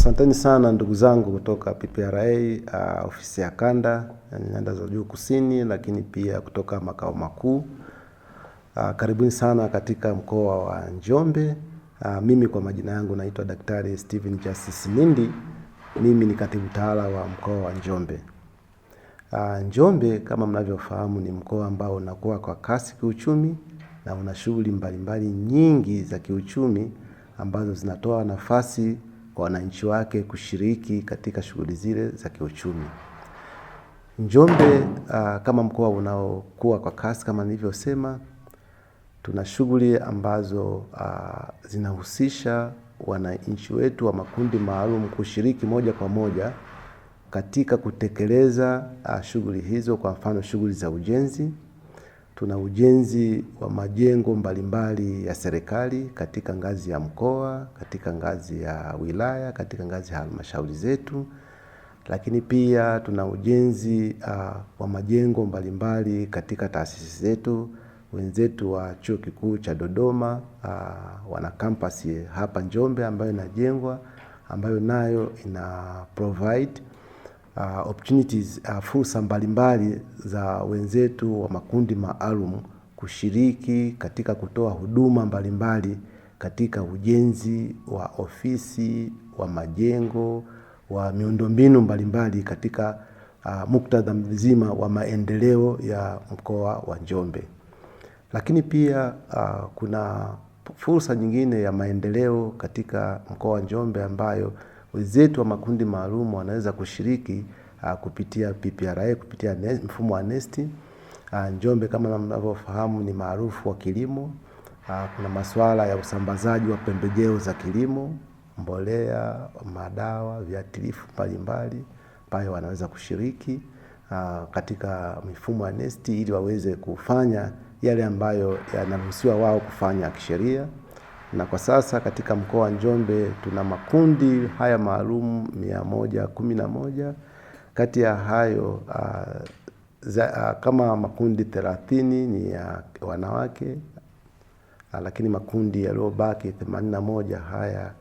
Asanteni sana ndugu zangu kutoka PPRA, ofisi ya kanda, nyanda za juu kusini, lakini pia kutoka makao makuu. Karibuni sana katika mkoa wa Njombe. Mimi kwa majina yangu naitwa Daktari Steven Justice Nindi. Mimi ni katibu tawala wa mkoa wa Njombe. Njombe kama mnavyofahamu ni mkoa ambao unakuwa kwa kasi kiuchumi na una shughuli mbalimbali nyingi za kiuchumi ambazo zinatoa nafasi kwa wananchi wake kushiriki katika shughuli zile za kiuchumi. Njombe kama mkoa unaokuwa kwa kasi kama nilivyosema, tuna shughuli ambazo zinahusisha wananchi wetu wa makundi maalum kushiriki moja kwa moja katika kutekeleza shughuli hizo. Kwa mfano shughuli za ujenzi, tuna ujenzi wa majengo mbalimbali ya serikali katika ngazi ya mkoa, katika ngazi ya wilaya, katika ngazi ya halmashauri zetu. Lakini pia tuna ujenzi wa majengo mbalimbali katika taasisi zetu. Wenzetu wa Chuo Kikuu cha Dodoma wana campus hapa Njombe ambayo inajengwa, ambayo nayo ina provide opportunities, fursa mbalimbali za wenzetu wa makundi maalum kushiriki katika kutoa huduma mbalimbali katika ujenzi wa ofisi, wa majengo, wa miundombinu mbalimbali katika muktadha mzima wa maendeleo ya mkoa wa Njombe. Lakini pia kuna fursa nyingine ya maendeleo katika mkoa wa Njombe ambayo wenzetu wa makundi maalum wanaweza kushiriki kupitia PPRA, kupitia mfumo wa NeST. Njombe kama mnavyofahamu ni maarufu wa kilimo. Kuna masuala ya usambazaji wa pembejeo za kilimo, mbolea, madawa, viuatilifu mbalimbali, pale wanaweza kushiriki katika mifumo ya NeST ili waweze kufanya yale ambayo yanaruhusiwa wao kufanya kisheria. Na kwa sasa katika mkoa wa Njombe tuna makundi haya maalum 111. Kati ya hayo kama makundi 30 ni ya wanawake, lakini makundi yaliyobaki 81 haya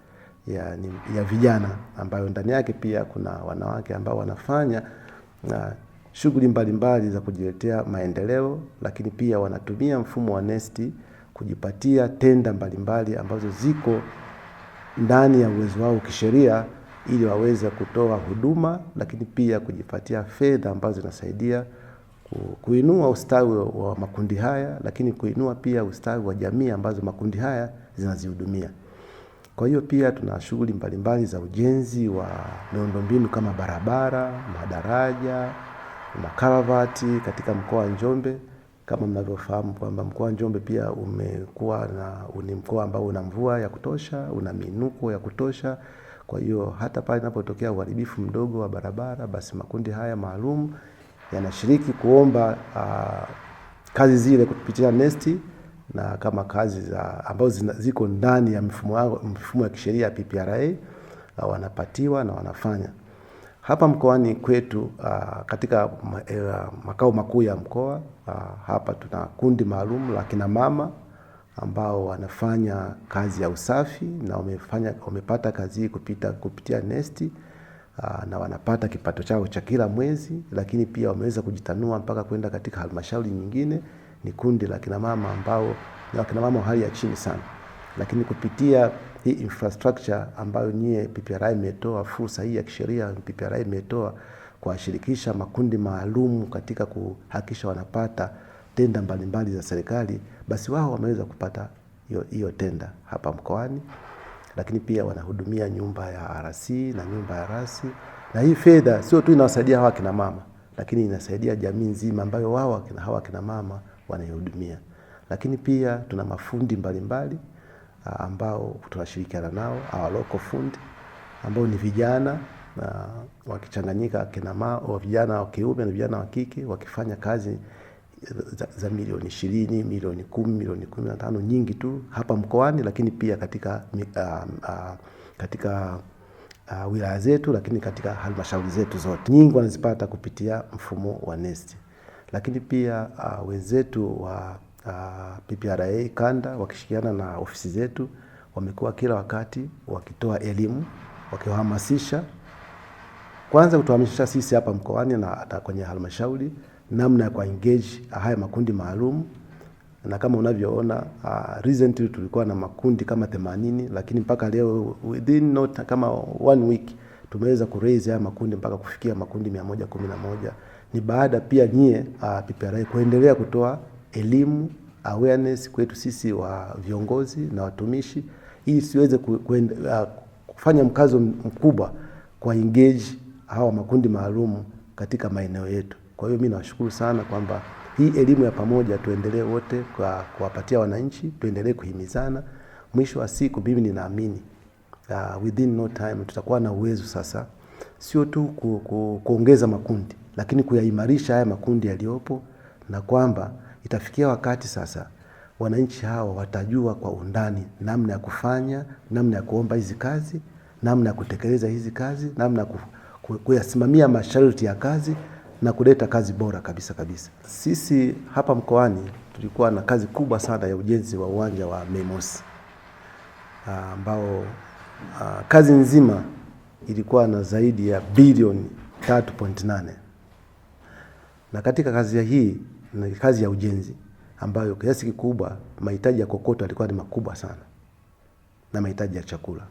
ya vijana, ambayo ndani yake pia kuna wanawake ambao wanafanya shughuli mbalimbali za kujiletea maendeleo, lakini pia wanatumia mfumo wa NeST kujipatia tenda mbalimbali ambazo ziko ndani ya uwezo wao kisheria ili waweze kutoa huduma, lakini pia kujipatia fedha ambazo zinasaidia kuinua ustawi wa makundi haya, lakini kuinua pia ustawi wa jamii ambazo makundi haya zinazihudumia. Kwa hiyo pia tuna shughuli mbalimbali za ujenzi wa miundombinu kama barabara, madaraja, makaravati katika mkoa wa Njombe. Kama mnavyofahamu kwamba mkoa wa Njombe pia umekuwa ni mkoa ambao una mvua ya kutosha, una minuko ya kutosha. Kwa hiyo hata pale inapotokea uharibifu mdogo wa barabara, basi makundi haya maalum yanashiriki kuomba kazi zile kupitia NeST, na kama kazi ambazo ziko ndani ya mifumo ya kisheria ya PPRA wanapatiwa na wanafanya. Hapa mkoani kwetu katika makao makuu ya mkoa hapa tuna kundi maalum la kina mama ambao wanafanya kazi ya usafi, na wamepata kazi hii kupitia NeST, na wanapata kipato chao cha kila mwezi, lakini pia wameweza kujitanua mpaka kwenda katika halmashauri nyingine. Ni kundi la kina mama ambao ni kina mama wa hali ya chini sana, lakini kupitia hii infrastructure ambayo PPRA imetoa fursa hii ya kisheria, PPRA imetoa kuwashirikisha makundi maalum katika kuhakikisha wanapata tenda mbalimbali za serikali, basi wao wameweza kupata hiyo tenda hapa mkoani. Lakini pia wanahudumia nyumba ya RC na nyumba ya rasi, na hii fedha sio tu inawasaidia hawa kina mama, lakini inasaidia jamii nzima ambayo hawa kina mama wanaihudumia. Lakini pia tuna mafundi mbalimbali ambao tunashirikiana nao, our local fundi, ambao ni vijana wakichanganyika kina mama, vijana wa kiume na vijana wa kike, wakifanya kazi za milioni 20, milioni 10, milioni 15, nyingi tu hapa mkoani, lakini pia katika wilaya zetu, lakini katika halmashauri zetu zote. Nyingi wanazipata kupitia mfumo wa NeST. Lakini pia wenzetu wa PPRA kanda wakishirikiana na ofisi zetu wamekuwa kila wakati wakitoa elimu wakiwahamasisha kwanza kutuhamasisha sisi hapa mkoani na kwenye halmashauri namna ya engage haya makundi maalum. Na kama unavyoona recently tulikuwa na makundi kama 80, lakini mpaka leo within not kama 1 week tumeweza kuraise haya makundi mpaka kufikia makundi 111. Ni baada pia nyie PPRA kuendelea kutoa elimu, awareness kwetu sisi wa viongozi na watumishi, ili siweze kufanya mkazo mkubwa kwa engage hawa makundi maalum katika maeneo yetu. Kwa hiyo mimi nawashukuru sana kwamba hii elimu ya pamoja tuendelee wote kwa kuwapatia wananchi, tuendelee kuhimizana. Mwisho wa siku mimi ninaamini within no time tutakuwa na uwezo sasa sio tu kuongeza makundi, lakini kuyaimarisha haya makundi yaliyopo, na kwamba itafikia wakati sasa wananchi hawa watajua kwa undani namna ya kufanya, namna ya kuomba hizi kazi, namna ya kutekeleza hizi kazi, namna ya kuyasimamia masharti ya kazi na kuleta kazi bora kabisa kabisa. Sisi hapa mkoani tulikuwa na kazi kubwa sana ya ujenzi wa uwanja wa Mei Mosi, ambao kazi nzima ilikuwa na zaidi ya bilioni 3.8. Na katika kazi hii ni kazi ya ujenzi ambayo kiasi kikubwa mahitaji ya kokoto yalikuwa ni makubwa sana na mahitaji ya chakula.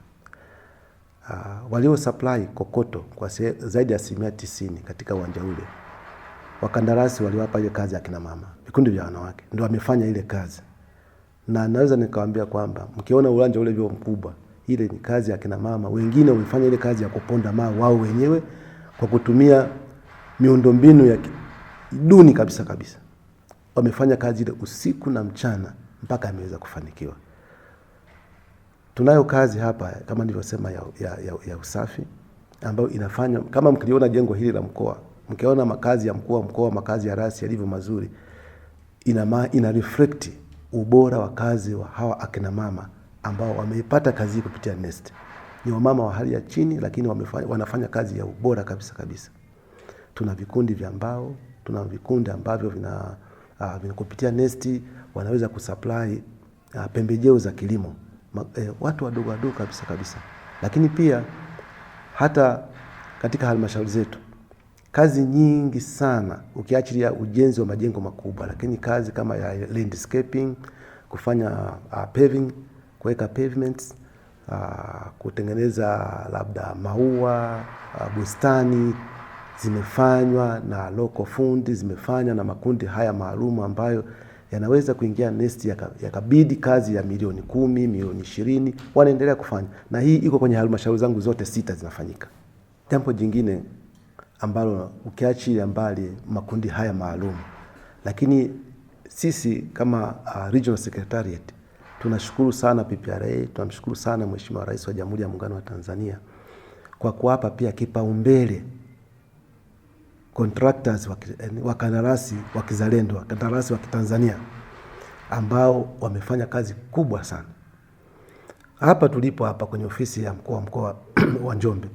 Walio supply kokoto kwa zaidi ya 90% katika uwanja ule, wakandarasi waliwapa ile kazi ya kina mama, vikundi vya wanawake ndio wamefanya ile kazi. Na naweza nikawaambia kwamba mkiona uwanja ule vyo mkubwa, ile ni kazi ya kina mama. Wengine wamefanya ile kazi ya kuponda mawe wao wenyewe kwa kutumia miundombinu ya duni kabisa kabisa. Wamefanya kazi ile usiku na mchana mpaka ameweza kufanikiwa. Tunayo kazi hapa kama nilivyosema ya usafi ambayo inafanya, kama mkiliona jengo hili la mkoa, mkiona makazi ya mkuu wa mkoa, makazi ya rasi yalivyo mazuri, ina reflect ubora wa kazi wa hawa akina mama ambao wameipata kazi kupitia Nest. Ni wamama wa hali ya chini, lakini wanafanya kazi ya ubora kabisa kabisa. Tuna vikundi vya mbao, tuna vikundi ambavyo vina kupitia Nest wanaweza kusupply pembejeo za kilimo, watu wadogo wadogo kabisa kabisa. Lakini pia hata katika halmashauri zetu kazi nyingi sana, ukiachilia ujenzi wa majengo makubwa, lakini kazi kama ya landscaping, kufanya paving, kuweka pavements, kutengeneza labda maua, bustani, zimefanywa na local fundi, zimefanywa na makundi haya maalum ambayo yanaweza kuingia Nest yakabidi kazi ya milioni 10, milioni 20 wanaendelea kufanya. Na hii iko kwenye halmashauri zangu zote 6 zinafanyika. Jambo jingine ambalo ukiachilia mbali makundi haya maalum, lakini sisi kama Regional Secretariat tunashukuru sana PPRA, tunamshukuru sana Mheshimiwa Rais wa Jamhuri ya Muungano wa Tanzania kwa kuwapa pia kipaumbele contractors wakandarasi wa kizalendo, wakandarasi wa Kitanzania ambao wamefanya kazi kubwa sana. Hapa tulipo hapa kwenye ofisi ya mkuu wa mkoa wa Njombe,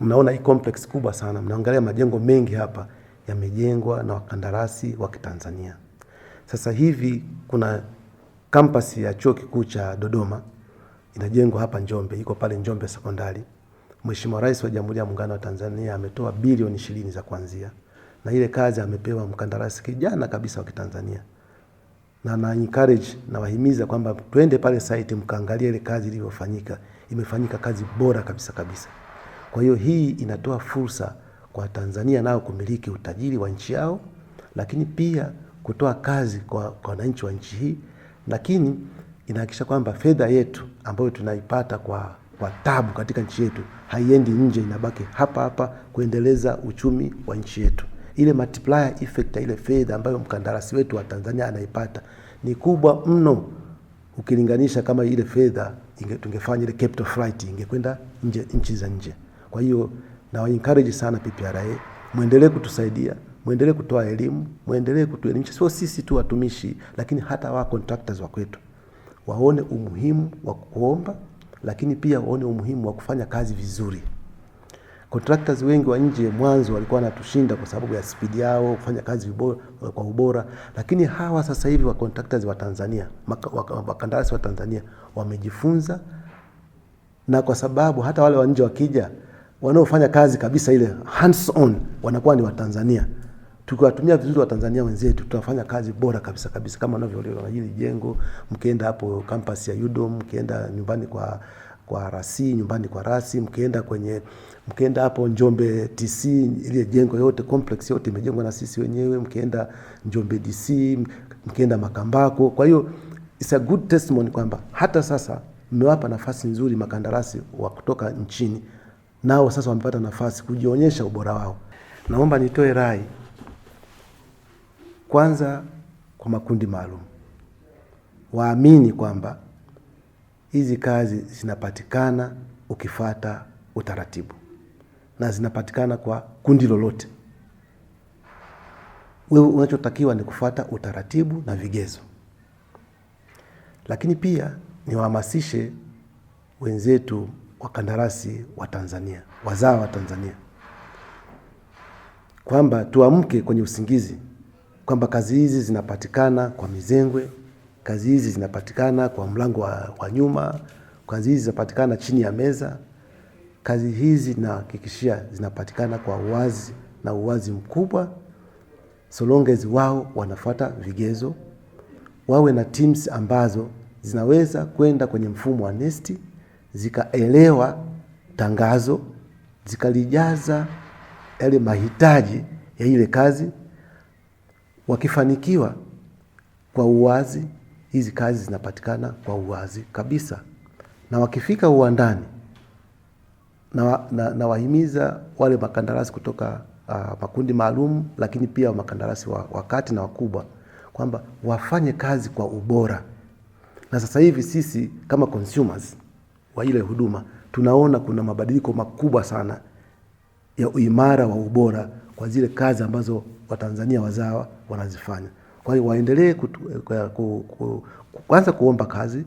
mnaona hii complex kubwa sana, mnaangalia majengo mengi hapa yamejengwa na wakandarasi wa Kitanzania. Sasa hivi kuna campus ya Chuo Kikuu cha Dodoma inajengwa hapa Njombe, iko pale Njombe Sekondari. Mheshimiwa Rais wa Jamhuri ya Muungano wa Tanzania ametoa bilioni 20 za kuanzia, na ile kazi amepewa mkandarasi kijana kabisa wa Kitanzania. Na encourage na wahimiza kwamba twende pale site mkaangalia ile kazi iliyofanyika. Imefanyika kazi bora kabisa kabisa. Kwa hiyo hii inatoa fursa kwa Tanzania nao kumiliki utajiri wa nchi yao, lakini pia kutoa kazi kwa wananchi wa nchi hii, lakini inahakikisha kwamba fedha yetu ambayo tunaipata kwa tabu katika nchi yetu haiendi nje, inabaki hapa hapa kuendeleza uchumi wa nchi yetu. Ile multiplier effect, ile fedha ambayo mkandarasi wetu wa Tanzania anaipata ni kubwa mno ukilinganisha kama ile fedha tungefanya ile capital flight ingekwenda nje, nchi za nje. Kwa hiyo na encourage sana PPRA, muendelee kutusaidia, muendelee kutoa elimu, muendelee kutuelimisha, sio sisi tu watumishi, lakini hata wa contractors wa kwetu waone umuhimu wa kuomba, lakini pia waone umuhimu wa kufanya kazi vizuri. Contractors wengi wa nje mwanzo walikuwa wanatushinda kwa sababu ya speed yao, kufanya kazi kwa ubora, lakini hawa sasa hivi wa contractors wa Tanzania, wakandarasi wa Tanzania wamejifunza na kwa sababu hata wale wa nje wakija wanaofanya kazi kabisa ile hands on wanakuwa ni Watanzania. Tukiwatumia vizuri Watanzania wenzetu tutafanya kazi bora kabisa kabisa, kama wanavyoelewa hili jengo. Mkienda hapo campus ya UDOM, mkienda nyumbani kwa Rasi, nyumbani kwa Rasi, mkienda hapo Njombe TC, ile jengo yote complex yote imejengwa na sisi wenyewe. Mkienda Njombe DC, mkienda Makambako. Kwa hiyo it's a good testimony kwamba hata sasa mmewapa nafasi nzuri makandarasi wa kutoka nchini, nao sasa wamepata nafasi kujionyesha ubora wao. Naomba nitoe rai kwanza kwa makundi maalum, waamini kwamba hizi kazi zinapatikana ukifuata utaratibu, na zinapatikana kwa kundi lolote. Wewe unachotakiwa ni kufuata utaratibu na vigezo. Lakini pia niwahamasishe wenzetu wakandarasi wa Tanzania, wazao wa Tanzania, kwamba tuamke kwenye usingizi, kwamba kazi hizi zinapatikana kwa mizengwe, kazi hizi zinapatikana kwa mlango wa nyuma, kazi hizi zinapatikana chini ya meza. Kazi hizi nahakikishia zinapatikana kwa uwazi na uwazi mkubwa, so long as wao wanafuata vigezo. Wawe na teams ambazo zinaweza kwenda kwenye mfumo wa NeST, zikaelewa tangazo, zikalijaza yale mahitaji ya ile kazi. Wakifanikiwa kwa uwazi, hizi kazi zinapatikana kwa uwazi kabisa. Na wakifika uwandani, na wahimiza wale makandarasi kutoka makundi maalum, lakini pia makandarasi wakati na wakubwa, kwamba wafanye kazi kwa ubora. Na sasa hivi sisi kama consumers wa ile huduma tunaona kuna mabadiliko makubwa sana ya uimara wa ubora kwa zile kazi ambazo Watanzania wazawa wanazifanya. Kwa hiyo waendelee kwanza kuomba kazi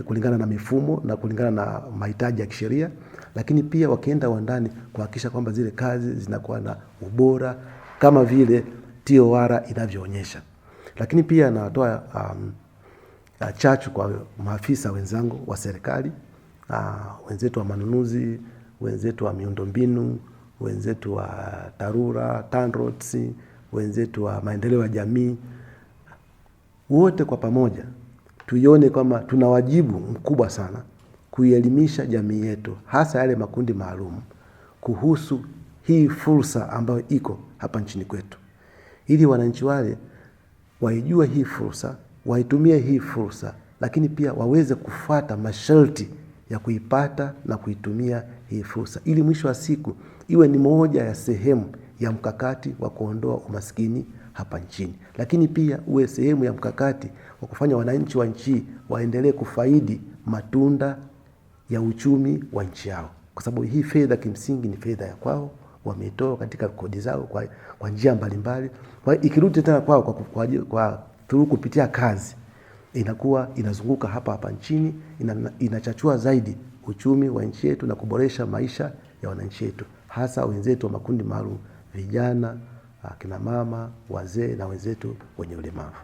kulingana na mifumo na kulingana na mahitaji ya kisheria, lakini pia wakienda uwandani kuhakikisha kwamba zile kazi zinakuwa na ubora kama vile TOR inavyoonyesha. Lakini pia natoa chachu kwa maafisa wenzangu wa serikali, wenzetu wa manunuzi, wenzetu wa miundombinu, wenzetu wa TARURA, TANROADS, wenzetu wa maendeleo ya jamii. Wote kwa pamoja tuione kama tuna wajibu mkubwa sana kuielimisha jamii yetu, hasa yale makundi maalum, kuhusu hii fursa ambayo iko hapa nchini kwetu, ili wananchi wale waijue hii fursa, waitumie hii fursa, lakini pia waweze kufuata masharti ya kuipata na kuitumia hii fursa, ili mwisho wa siku iwe ni moja ya sehemu ya mkakati wa kuondoa umaskini hapa nchini, lakini pia uwe sehemu ya mkakati wa kufanya wananchi wa nchi waendelee kufaidi matunda ya uchumi wa nchi yao, kwa sababu hii fedha kimsingi ni fedha ya kwao, wameitoa katika kodi zao kwa njia mbalimbali. Kwa hiyo ikirudi tena kwao kwa kupitia kazi, inakuwa inazunguka hapa nchini, inachachua zaidi uchumi wa nchi yetu na kuboresha maisha ya wananchi wetu, hasa wenzetu wa makundi maalum, vijana, kina mama, wazee na wenzetu wenye ulemavu.